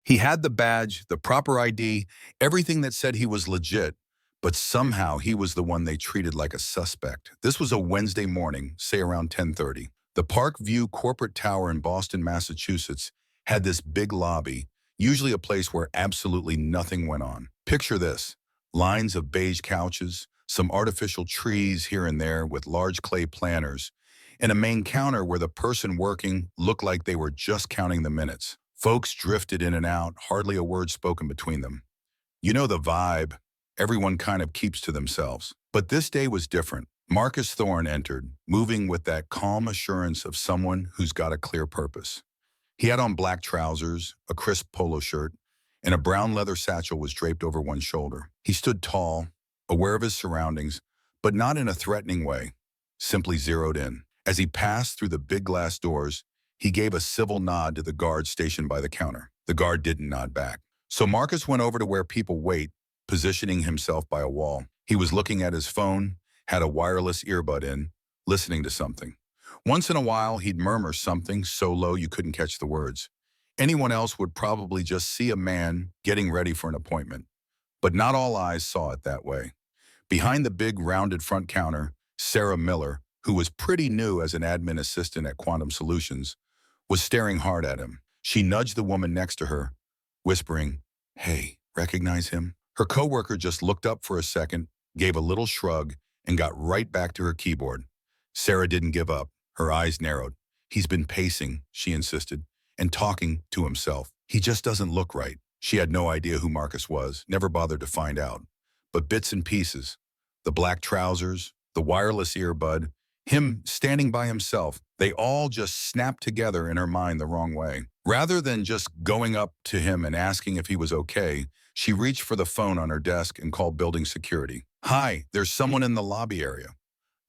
He had the badge, the proper ID, everything that said he was legit, but somehow he was the one they treated like a suspect. This was a Wednesday morning, say around 10:30. The Park View corporate tower in Boston, Massachusetts had this big lobby, usually a place where absolutely nothing went on. Picture this: lines of beige couches, some artificial trees here and there with large clay planters, and a main counter where the person working looked like they were just counting the minutes. Folks drifted in and out, hardly a word spoken between them. You know the vibe. Everyone kind of keeps to themselves. But this day was different. Marcus Thorne entered, moving with that calm assurance of someone who's got a clear purpose. He had on black trousers, a crisp polo shirt, and a brown leather satchel was draped over one shoulder. He stood tall, aware of his surroundings, but not in a threatening way, simply zeroed in. As he passed through the big glass doors, he gave a civil nod to the guard stationed by the counter. The guard didn't nod back. So Marcus went over to where people wait, positioning himself by a wall. He was looking at his phone, had a wireless earbud in, listening to something. Once in a while, he'd murmur something so low you couldn't catch the words. Anyone else would probably just see a man getting ready for an appointment. But not all eyes saw it that way. Behind the big rounded front counter, Sarah Miller, who was pretty new as an admin assistant at Quantum Solutions, was staring hard at him. She nudged the woman next to her, whispering, "Hey, recognize him?" Her coworker just looked up for a second, gave a little shrug, and got right back to her keyboard. Sarah didn't give up. Her eyes narrowed. "He's been pacing," she insisted, and talking to himself. "He just doesn't look right." She had no idea who Marcus was, never bothered to find out. But bits and pieces, the black trousers, the wireless earbud, him standing by himself, they all just snapped together in her mind the wrong way. Rather than just going up to him and asking if he was okay, she reached for the phone on her desk and called building security. "Hi, there's someone in the lobby area.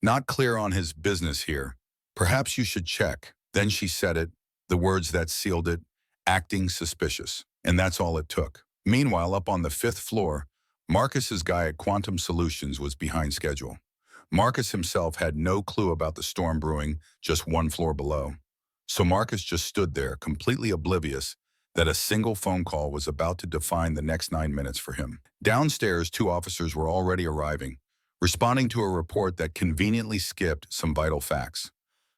Not clear on his business here. Perhaps you should check." Then she said it, the words that sealed it, acting suspicious. And that's all it took. Meanwhile, up on the 5th floor, Marcus's guy at Quantum Solutions was behind schedule. Marcus himself had no clue about the storm brewing just one floor below. So Marcus just stood there, completely oblivious that a single phone call was about to define the next 9 minutes for him. Downstairs, 2 officers were already arriving, responding to a report that conveniently skipped some vital facts.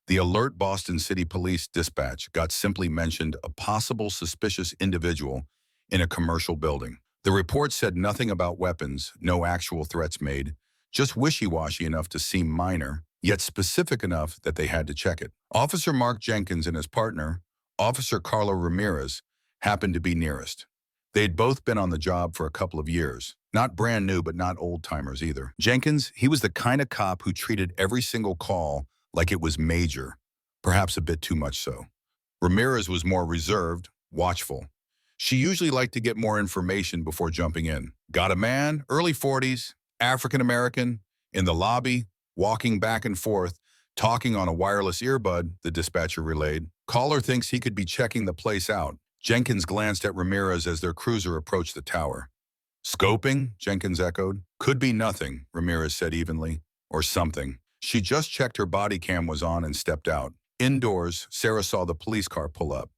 The alert Boston City Police dispatch got simply mentioned a possible suspicious individual in a commercial building. The report said nothing about weapons, no actual threats made, just wishy-washy enough to seem minor, yet specific enough that they had to check it. Officer Mark Jenkins and his partner, Officer Carlo Ramirez, happened to be nearest. They had both been on the job for a couple of years. Not brand new, but not old-timers either. Jenkins, he was the kind of cop who treated every single call like it was major, perhaps a bit too much so. Ramirez was more reserved, watchful. She usually liked to get more information before jumping in. "Got a man, early 40s, African-American, in the lobby, walking back and forth, talking on a wireless earbud," the dispatcher relayed. "Caller thinks he could be checking the place out." Jenkins glanced at Ramirez as their cruiser approached the tower. "Scoping?" Jenkins echoed. "Could be nothing," Ramirez said evenly. "Or something." She just checked her body cam was on and stepped out. Indoors, Sarah saw the police car pull up.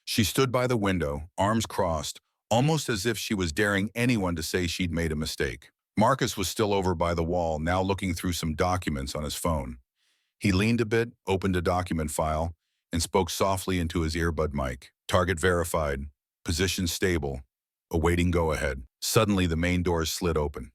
She stood by the window, arms crossed, almost as if she was daring anyone to say she'd made a mistake. Marcus was still over by the wall, now looking through some documents on his phone. He leaned a bit, opened a document file, and spoke softly into his earbud mic. "Target verified. Position stable. Awaiting go-ahead." Suddenly, the main doors slid open.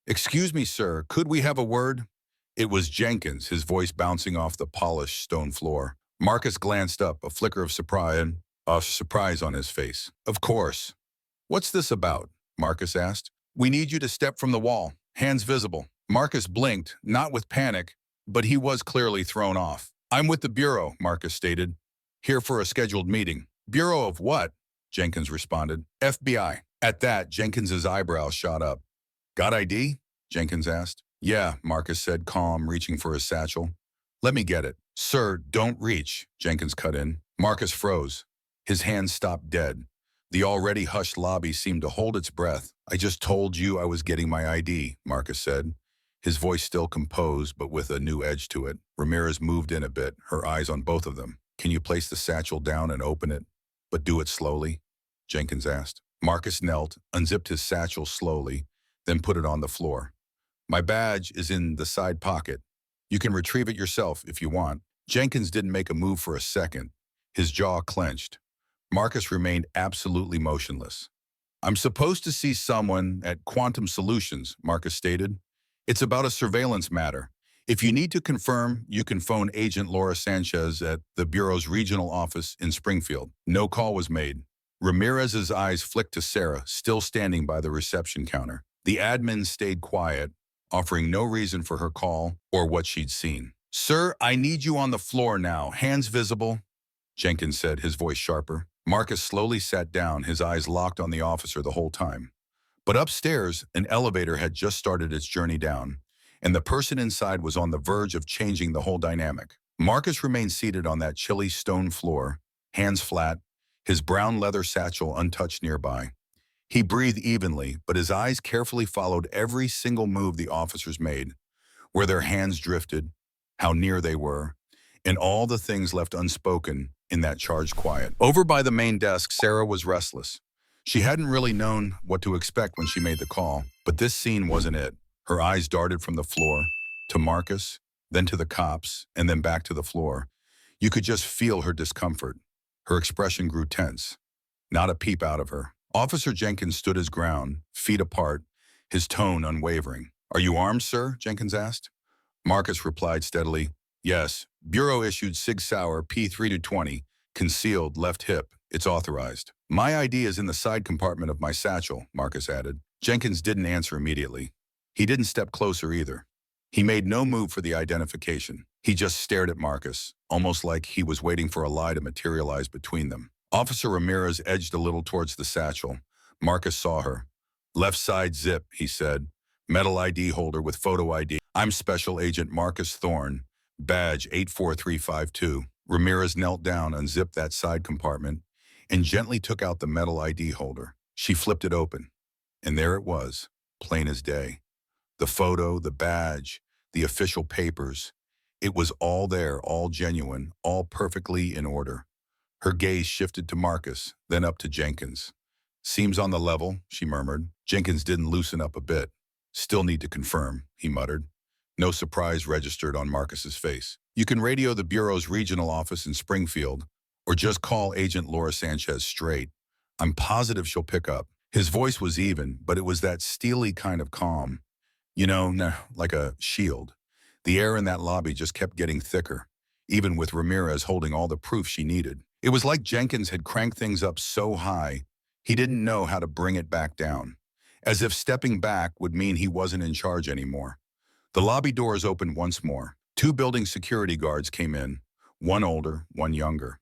"Excuse me, sir, could we have a word?" It was Jenkins, his voice bouncing off the polished stone floor. Marcus glanced up, a flicker of surprise on his face. "Of course." "What's this about?" Marcus asked. "We need you to step from the wall, hands visible." Marcus blinked, not with panic, but he was clearly thrown off. "I'm with the Bureau," Marcus stated. "Here for a scheduled meeting." "Bureau of what?" Jenkins responded. "FBI." At that, Jenkins's eyebrows shot up. "Got ID?" Jenkins asked. "Yeah," Marcus said, calm, reaching for his satchel. "Let me get it." "Sir, don't reach," Jenkins cut in. Marcus froze. His hands stopped dead. The already hushed lobby seemed to hold its breath. "I just told you I was getting my ID," Marcus said, his voice still composed but with a new edge to it. Ramirez moved in a bit, her eyes on both of them. "Can you place the satchel down and open it, but do it slowly?" Jenkins asked. Marcus knelt, unzipped his satchel slowly, then put it on the floor. My badge is in the side pocket. You can retrieve it yourself if you want. Jenkins didn't make a move for a second. His jaw clenched. Marcus remained absolutely motionless. I'm supposed to see someone at Quantum Solutions, Marcus stated. It's about a surveillance matter. If you need to confirm, you can phone Agent Laura Sanchez at the Bureau's regional office in Springfield. No call was made. Ramirez's eyes flicked to Sarah, still standing by the reception counter. The admin stayed quiet, offering no reason for her call or what she'd seen. Sir, I need you on the floor now, hands visible, Jenkins said, his voice sharper. Marcus slowly sat down, his eyes locked on the officer the whole time. But upstairs, an elevator had just started its journey down, and the person inside was on the verge of changing the whole dynamic. Marcus remained seated on that chilly stone floor, hands flat, his brown leather satchel untouched nearby. He breathed evenly, but his eyes carefully followed every single move the officers made, where their hands drifted, how near they were, and all the things left unspoken in that charged quiet. Over by the main desk, Sarah was restless. She hadn't really known what to expect when she made the call, but this scene wasn't it. Her eyes darted from the floor to Marcus, then to the cops, and then back to the floor. You could just feel her discomfort. Her expression grew tense. Not a peep out of her. Officer Jenkins stood his ground, feet apart, his tone unwavering. Are you armed, sir? Jenkins asked. Marcus replied steadily, yes. Bureau issued Sig Sauer P3-20, concealed left hip. It's authorized. My ID is in the side compartment of my satchel, Marcus added. Jenkins didn't answer immediately. He didn't step closer either. He made no move for the identification. He just stared at Marcus, almost like he was waiting for a lie to materialize between them. Officer Ramirez edged a little towards the satchel. Marcus saw her. Left side zip, he said. Metal ID holder with photo ID. I'm Special Agent Marcus Thorne, badge 84352. Ramirez knelt down, unzipped that side compartment, and gently took out the metal ID holder. She flipped it open, and there it was, plain as day. The photo, the badge, the official papers. It was all there, all genuine, all perfectly in order. Her gaze shifted to Marcus, then up to Jenkins. Seems on the level, she murmured. Jenkins didn't loosen up a bit. Still need to confirm, he muttered. No surprise registered on Marcus's face. You can radio the Bureau's regional office in Springfield, or just call Agent Laura Sanchez straight. I'm positive she'll pick up. His voice was even, but it was that steely kind of calm. You know, like a shield. The air in that lobby just kept getting thicker, even with Ramirez holding all the proof she needed. It was like Jenkins had cranked things up so high, he didn't know how to bring it back down, as if stepping back would mean he wasn't in charge anymore. The lobby doors opened once more. 2 building security guards came in, one older, one younger.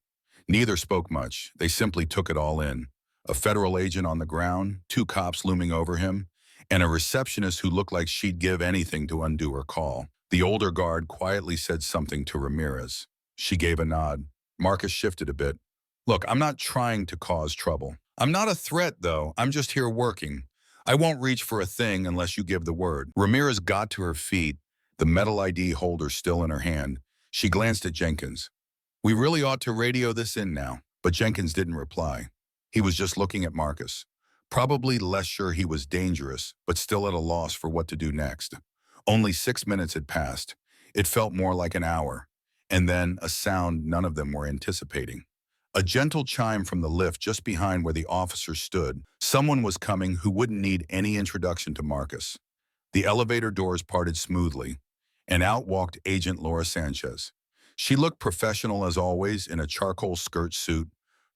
Neither spoke much. They simply took it all in. A federal agent on the ground, 2 cops looming over him, and a receptionist who looked like she'd give anything to undo her call. The older guard quietly said something to Ramirez. She gave a nod. Marcus shifted a bit. Look, I'm not trying to cause trouble. I'm not a threat, though. I'm just here working. I won't reach for a thing unless you give the word. Ramirez got to her feet, the metal ID holder still in her hand. She glanced at Jenkins. We really ought to radio this in now. But Jenkins didn't reply. He was just looking at Marcus, probably less sure he was dangerous, but still at a loss for what to do next. Only 6 minutes had passed. It felt more like an hour. And then a sound none of them were anticipating. A gentle chime from the lift just behind where the officer stood. Someone was coming who wouldn't need any introduction to Marcus. The elevator doors parted smoothly, and out walked Agent Laura Sanchez. She looked professional as always in a charcoal skirt suit,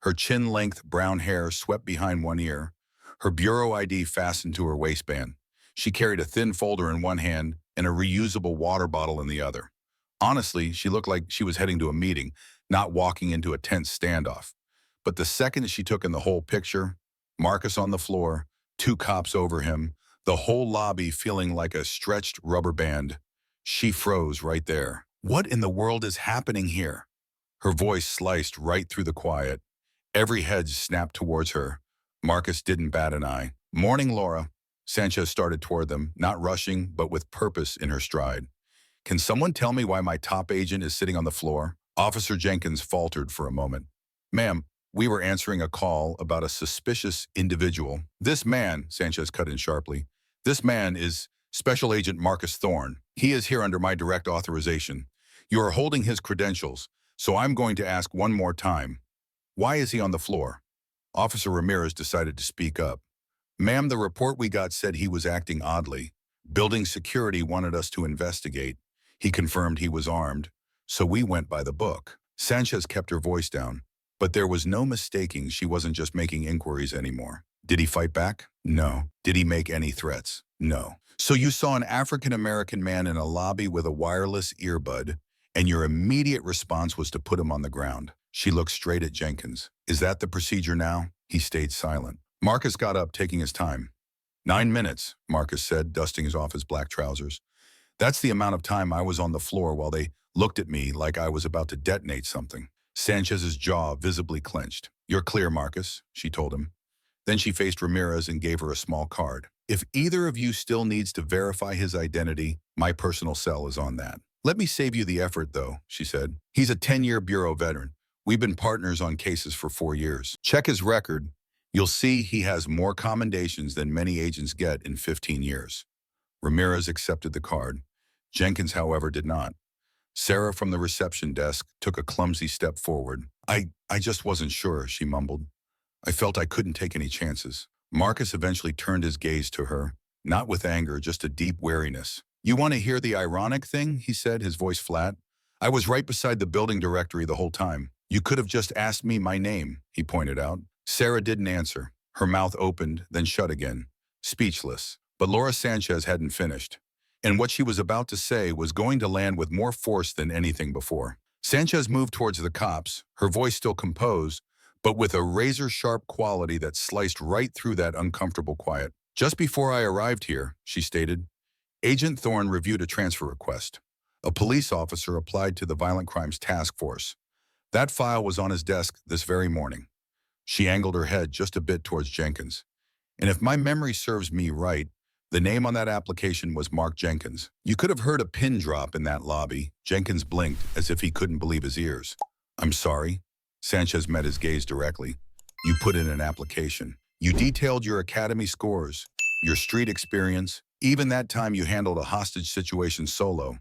her chin-length brown hair swept behind one ear, her bureau ID fastened to her waistband. She carried a thin folder in one hand and a reusable water bottle in the other. Honestly, she looked like she was heading to a meeting, not walking into a tense standoff. But the second she took in the whole picture, Marcus on the floor, 2 cops over him, the whole lobby feeling like a stretched rubber band, she froze right there. What in the world is happening here? Her voice sliced right through the quiet. Every head snapped towards her. Marcus didn't bat an eye. Morning, Laura. Sanchez started toward them, not rushing, but with purpose in her stride. Can someone tell me why my top agent is sitting on the floor? Officer Jenkins faltered for a moment. Ma'am, We were answering a call about a suspicious individual. This man, Sanchez cut in sharply, this man is Special Agent Marcus Thorne. He is here under my direct authorization. You are holding his credentials, so I'm going to ask one more time. Why is he on the floor? Officer Ramirez decided to speak up. Ma'am, the report we got said he was acting oddly. Building security wanted us to investigate. He confirmed he was armed, so we went by the book. Sanchez kept her voice down, but there was no mistaking she wasn't just making inquiries anymore. Did he fight back? No. Did he make any threats? No. So you saw an African-American man in a lobby with a wireless earbud, and your immediate response was to put him on the ground. She looked straight at Jenkins. Is that the procedure now? He stayed silent. Marcus got up, taking his time. 9 minutes, Marcus said, dusting off his black trousers. That's the amount of time I was on the floor while they looked at me like I was about to detonate something. Sanchez's jaw visibly clenched. You're clear, Marcus, she told him. Then she faced Ramirez and gave her a small card. If either of you still needs to verify his identity, my personal cell is on that. Let me save you the effort, though, she said. He's a 10-year Bureau veteran. We've been partners on cases for 4 years. Check his record. You'll see he has more commendations than many agents get in 15 years. Ramirez accepted the card. Jenkins, however, did not. Sarah from the reception desk took a clumsy step forward. I just wasn't sure, she mumbled. I felt I couldn't take any chances. Marcus eventually turned his gaze to her, not with anger, just a deep wariness. You want to hear the ironic thing? He said, his voice flat. I was right beside the building directory the whole time. You could have just asked me my name, he pointed out. Sarah didn't answer. Her mouth opened, then shut again, speechless. But Laura Sanchez hadn't finished. And what she was about to say was going to land with more force than anything before. Sanchez moved towards the cops, her voice still composed, but with a razor-sharp quality that sliced right through that uncomfortable quiet. Just before I arrived here, she stated, Agent Thorne reviewed a transfer request. A police officer applied to the Violent Crimes Task Force. That file was on his desk this very morning. She angled her head just a bit towards Jenkins. And if my memory serves me right, the name on that application was Mark Jenkins. You could have heard a pin drop in that lobby. Jenkins blinked as if he couldn't believe his ears. I'm sorry. Sanchez met his gaze directly. You put in an application. You detailed your academy scores, your street experience, even that time you handled a hostage situation solo.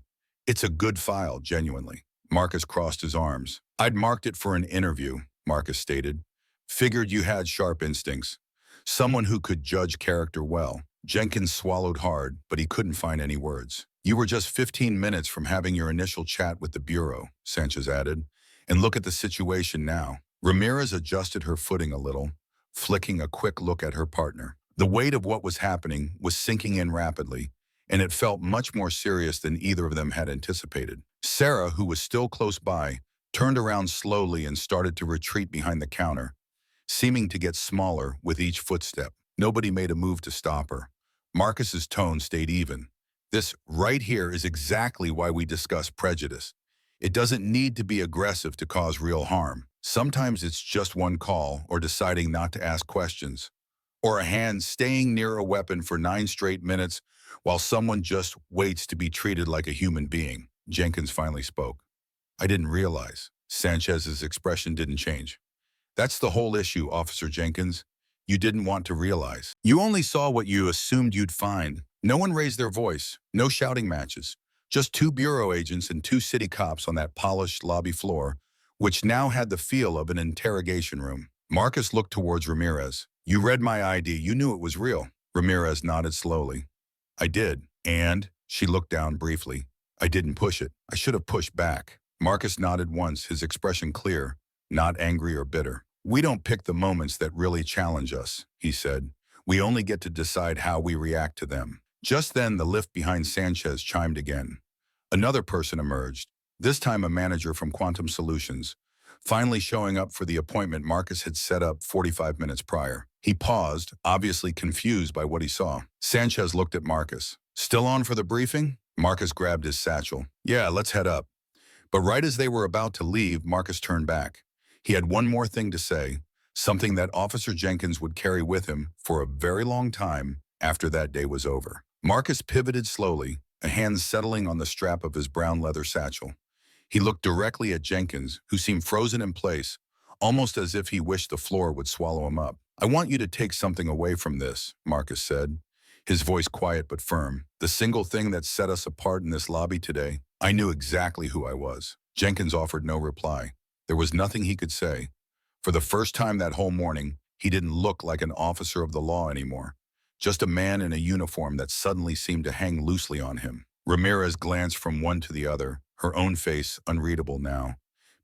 It's a good file, genuinely. Marcus crossed his arms. I'd marked it for an interview, Marcus stated. Figured you had sharp instincts. Someone who could judge character well. Jenkins swallowed hard, but he couldn't find any words. You were just 15 minutes from having your initial chat with the Bureau, Sanchez added. And look at the situation now. Ramirez adjusted her footing a little, flicking a quick look at her partner. The weight of what was happening was sinking in rapidly, and it felt much more serious than either of them had anticipated. Sarah, who was still close by, turned around slowly and started to retreat behind the counter, seeming to get smaller with each footstep. Nobody made a move to stop her. Marcus's tone stayed even. This right here is exactly why we discuss prejudice. It doesn't need to be aggressive to cause real harm. Sometimes it's just one call or deciding not to ask questions, or a hand staying near a weapon for 9 straight minutes while someone just waits to be treated like a human being. Jenkins finally spoke. I didn't realize. Sanchez's expression didn't change. That's the whole issue, Officer Jenkins. You didn't want to realize. You only saw what you assumed you'd find. No one raised their voice, no shouting matches. Just 2 bureau agents and 2 city cops on that polished lobby floor, which now had the feel of an interrogation room. Marcus looked towards Ramirez. You read my ID. You knew it was real. Ramirez nodded slowly. I did. And? She looked down briefly. I didn't push it. I should have pushed back. Marcus nodded once, his expression clear, not angry or bitter. We don't pick the moments that really challenge us, he said. We only get to decide how we react to them. Just then, the lift behind Sanchez chimed again. Another person emerged, this time a manager from Quantum Solutions, finally showing up for the appointment Marcus had set up 45 minutes prior. He paused, obviously confused by what he saw. Sanchez looked at Marcus. Still on for the briefing? Marcus grabbed his satchel. Yeah, let's head up. But right as they were about to leave, Marcus turned back. He had one more thing to say, something that Officer Jenkins would carry with him for a very long time after that day was over. Marcus pivoted slowly, a hand settling on the strap of his brown leather satchel. He looked directly at Jenkins, who seemed frozen in place, almost as if he wished the floor would swallow him up. "I want you to take something away from this," Marcus said, his voice quiet but firm. "The single thing that set us apart in this lobby today, I knew exactly who I was." Jenkins offered no reply. There was nothing he could say. For the first time that whole morning, he didn't look like an officer of the law anymore, just a man in a uniform that suddenly seemed to hang loosely on him. Ramirez glanced from one to the other, her own face unreadable now,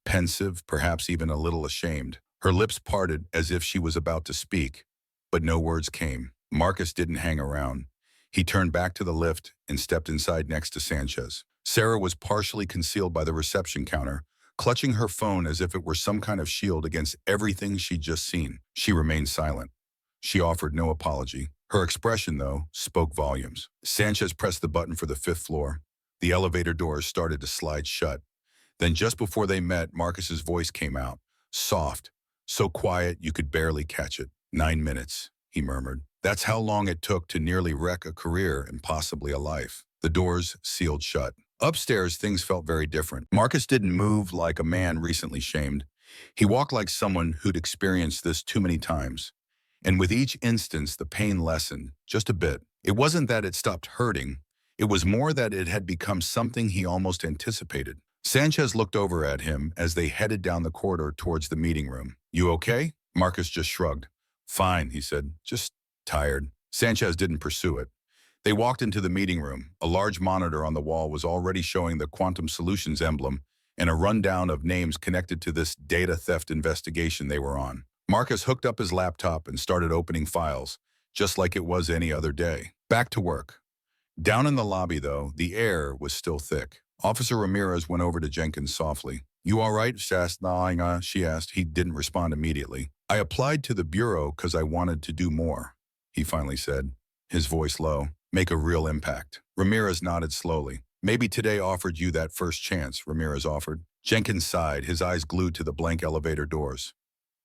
pensive, perhaps even a little ashamed. Her lips parted as if she was about to speak, but no words came. Marcus didn't hang around. He turned back to the lift and stepped inside next to Sanchez. Sarah was partially concealed by the reception counter, clutching her phone as if it were some kind of shield against everything she'd just seen. She remained silent. She offered no apology. Her expression, though, spoke volumes. Sanchez pressed the button for the 5th floor. The elevator doors started to slide shut. Then just before they met, Marcus's voice came out, soft, so quiet you could barely catch it. 9 minutes, he murmured. That's how long it took to nearly wreck a career and possibly a life. The doors sealed shut. Upstairs, things felt very different. Marcus didn't move like a man recently shamed. He walked like someone who'd experienced this too many times. And with each instance, the pain lessened, just a bit. It wasn't that it stopped hurting. It was more that it had become something he almost anticipated. Sanchez looked over at him as they headed down the corridor towards the meeting room. "You okay?" Marcus just shrugged. "Fine," he said. "Just tired." Sanchez didn't pursue it. They walked into the meeting room. A large monitor on the wall was already showing the Quantum Solutions emblem and a rundown of names connected to this data theft investigation they were on. Marcus hooked up his laptop and started opening files, just like it was any other day. Back to work. Down in the lobby, though, the air was still thick. Officer Ramirez went over to Jenkins softly. "You all right?" she asked. He didn't respond immediately. "I applied to the bureau because I wanted to do more," he finally said, his voice low. "Make a real impact." Ramirez nodded slowly. "Maybe today offered you that first chance," Ramirez offered. Jenkins sighed, his eyes glued to the blank elevator doors.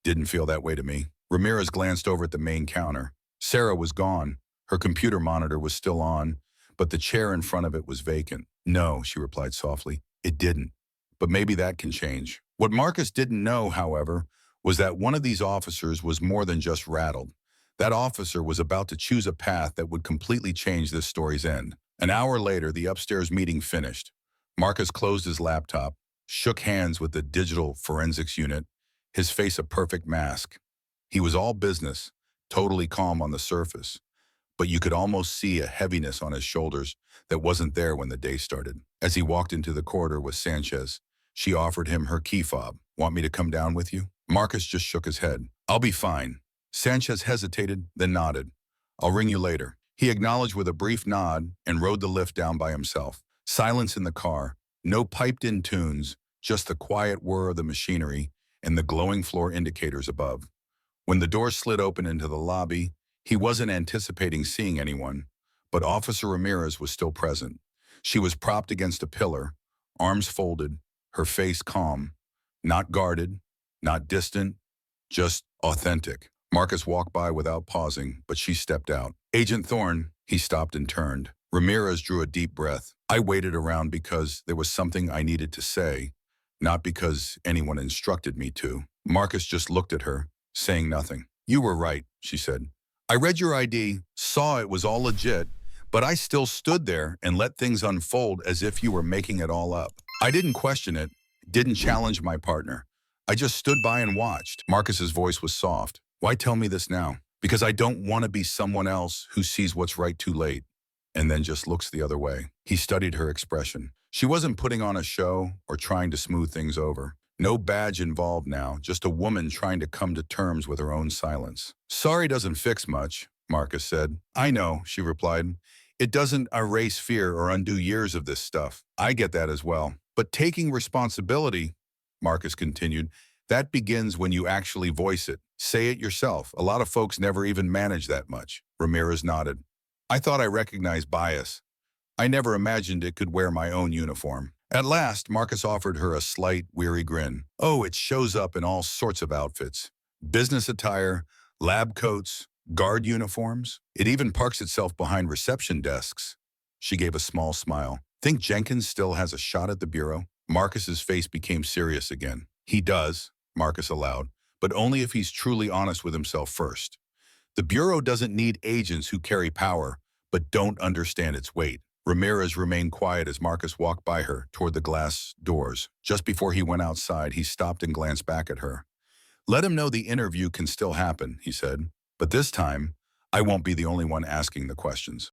"Didn't feel that way to me." Ramirez glanced over at the main counter. Sarah was gone. Her computer monitor was still on, but the chair in front of it was vacant. "No," she replied softly, "it didn't. But maybe that can change." What Marcus didn't know, however, was that one of these officers was more than just rattled. That officer was about to choose a path that would completely change this story's end. An hour later, the upstairs meeting finished. Marcus closed his laptop, shook hands with the digital forensics unit, his face a perfect mask. He was all business, totally calm on the surface, but you could almost see a heaviness on his shoulders that wasn't there when the day started. As he walked into the corridor with Sanchez, she offered him her key fob. "Want me to come down with you?" Marcus just shook his head. "I'll be fine." Sanchez hesitated, then nodded. "I'll ring you later." He acknowledged with a brief nod and rode the lift down by himself. Silence in the car, no piped-in tunes, just the quiet whir of the machinery and the glowing floor indicators above. When the door slid open into the lobby, he wasn't anticipating seeing anyone, but Officer Ramirez was still present. She was propped against a pillar, arms folded, her face calm, not guarded, not distant, just authentic. Marcus walked by without pausing, but she stepped out. "Agent Thorne," he stopped and turned. Ramirez drew a deep breath. "I waited around because there was something I needed to say, not because anyone instructed me to." Marcus just looked at her, saying nothing. "You were right," she said. "I read your ID, saw it was all legit, but I still stood there and let things unfold as if you were making it all up. I didn't question it, didn't challenge my partner. I just stood by and watched." Marcus's voice was soft. "Why tell me this now?" "Because I don't want to be someone else who sees what's right too late and then just looks the other way." He studied her expression. She wasn't putting on a show or trying to smooth things over. No badge involved now, just a woman trying to come to terms with her own silence. "Sorry doesn't fix much," Marcus said. "I know," she replied. "It doesn't erase fear or undo years of this stuff. I get that as well. But taking responsibility," Marcus continued, "that begins when you actually voice it. Say it yourself. A lot of folks never even manage that much." Ramirez nodded. "I thought I recognized bias. I never imagined it could wear my own uniform." At last, Marcus offered her a slight, weary grin. "Oh, it shows up in all sorts of outfits. Business attire, lab coats, guard uniforms. It even parks itself behind reception desks." She gave a small smile. "Think Jenkins still has a shot at the bureau?" Marcus's face became serious again. "He does," Marcus allowed, but only if he's truly honest with himself first. The Bureau doesn't need agents who carry power, but don't understand its weight. Ramirez remained quiet as Marcus walked by her toward the glass doors. Just before he went outside, he stopped and glanced back at her. "Let him know the interview can still happen," he said. "But this time, I won't be the only one asking the questions."